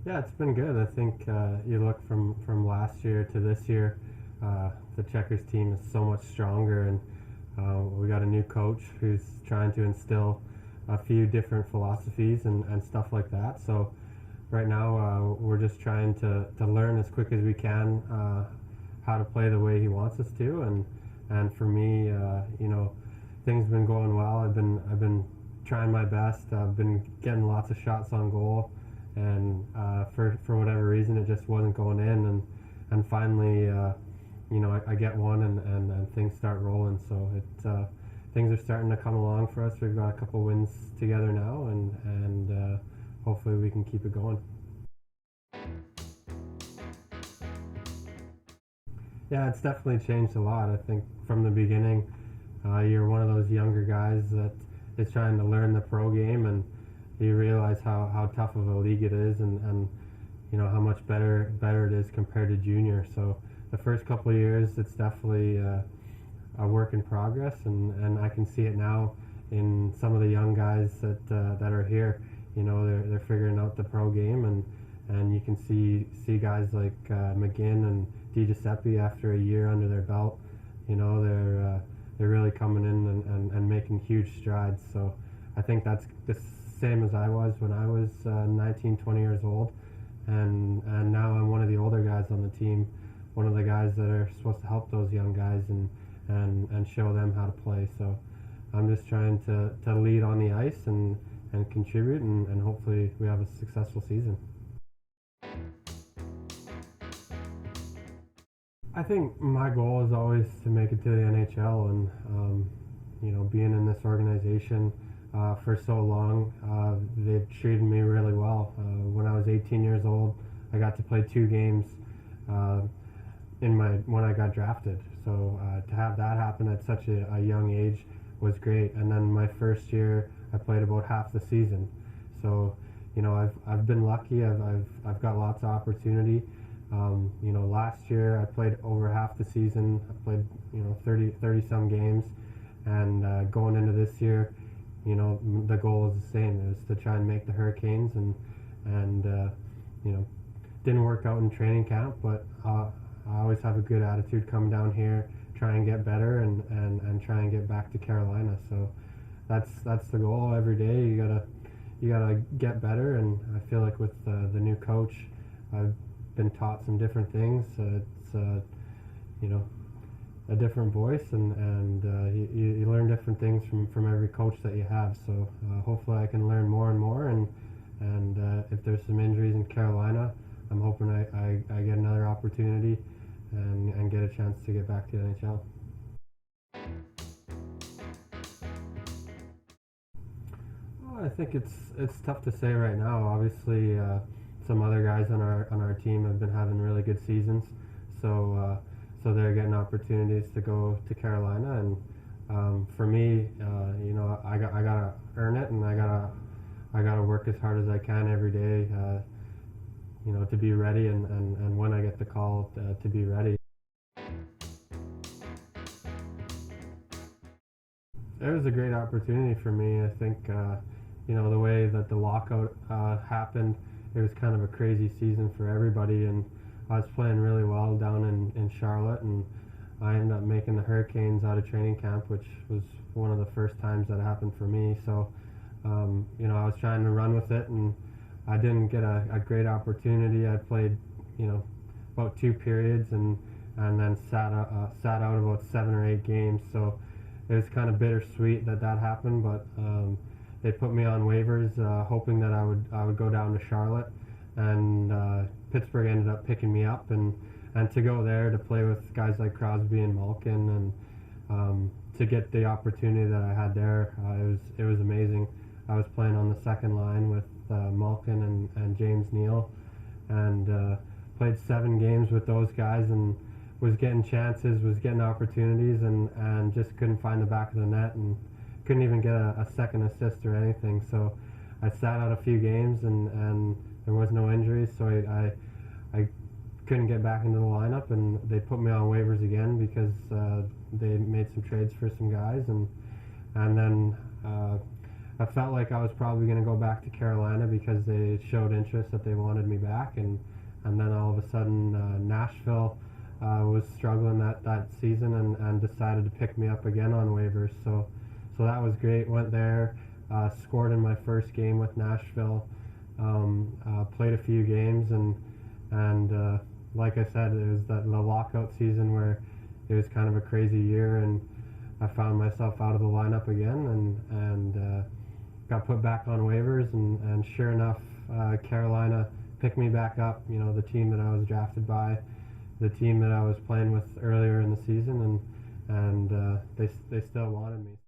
Yeah, it's been good. I think you look from last year to this year, the Checkers team is so much stronger, and we got a new coach who's trying to instill a few different philosophies and stuff like that. So right now we're just trying to learn as quick as we can how to play the way he wants us to, and for me, things have been going well. I've been trying my best. I've been getting lots of shots on goal, and for whatever reason, it just wasn't going in, and finally, I get one, and things start rolling. So things are starting to come along for us. We've got a couple wins together now, and hopefully we can keep it going. Yeah, it's definitely changed a lot. I think from the beginning, you're one of those younger guys that is trying to learn the pro game, and you realize how tough of a league it is, and how much better it is compared to junior. So the first couple of years, it's definitely a work in progress, and I can see it now in some of the young guys that are here. They're figuring out the pro game, and you can see guys like McGinn and DiGiuseppe after a year under their belt. They're really coming in and making huge strides. So I think that's the same as I was when I was 19, 20 years old, and now I'm one of the older guys on the team, one of the guys that are supposed to help those young guys and show them how to play. So I'm just trying to lead on the ice and contribute, and hopefully we have a successful season. I think my goal is always to make it to the NHL, and being in this organization for so long, they've treated me really well. When I was 18 years old, I got to play 2 games uh, when I got drafted. So to have that happen at such a young age was great. And then my first year, I played about half the season. So I've been lucky. I've got lots of opportunity. Last year I played over half the season. I played 30 some games, and going into this year, the goal is the same: is to try and make the Hurricanes, and you know didn't work out in training camp, but I always have a good attitude coming down here, try and get better, and try and get back to Carolina. So that's the goal every day. You gotta get better, and I feel like with the new coach, I've been taught some different things. It's you know a different voice, and you learn different things from every coach that you have. So hopefully I can learn more and more, and if there's some injuries in Carolina, I'm hoping I get another opportunity and get a chance to get back to the NHL. Well, I think it's tough to say right now. Obviously, some other guys on our team have been having really good seasons, so they're getting opportunities to go to Carolina, and for me, I gotta earn it, and I gotta work as hard as I can every day, to be ready, and when I get the call to be ready. It was a great opportunity for me. I think, the way that the lockout happened, it was kind of a crazy season for everybody, and I was playing really well down in Charlotte, and I ended up making the Hurricanes out of training camp, which was one of the first times that happened for me. So, I was trying to run with it, and I didn't get a great opportunity. I played, about 2 periods, and then sat out about 7 or 8 games. So it was kind of bittersweet that happened, but they put me on waivers, hoping that I would go down to Charlotte, and Pittsburgh ended up picking me up, and to go there to play with guys like Crosby and Malkin, and to get the opportunity that I had there, it was amazing. I was playing on the second line with Malkin and James Neal, and played 7 games with those guys, and was getting chances, was getting opportunities, and just couldn't find the back of the net, and couldn't even get a second assist or anything. So I sat out a few games, and there was no injuries, so I couldn't get back into the lineup, and they put me on waivers again because they made some trades for some guys, and then I felt like I was probably going to go back to Carolina because they showed interest that they wanted me back, and then all of a sudden Nashville was struggling that season and decided to pick me up again on waivers. So that was great. Went there, scored in my first game with Nashville, played a few games, and like I said, it was the lockout season where it was kind of a crazy year, and I found myself out of the lineup again, and got put back on waivers, and sure enough, Carolina picked me back up. You know, the team that I was drafted by, the team that I was playing with earlier in the season, and they still wanted me.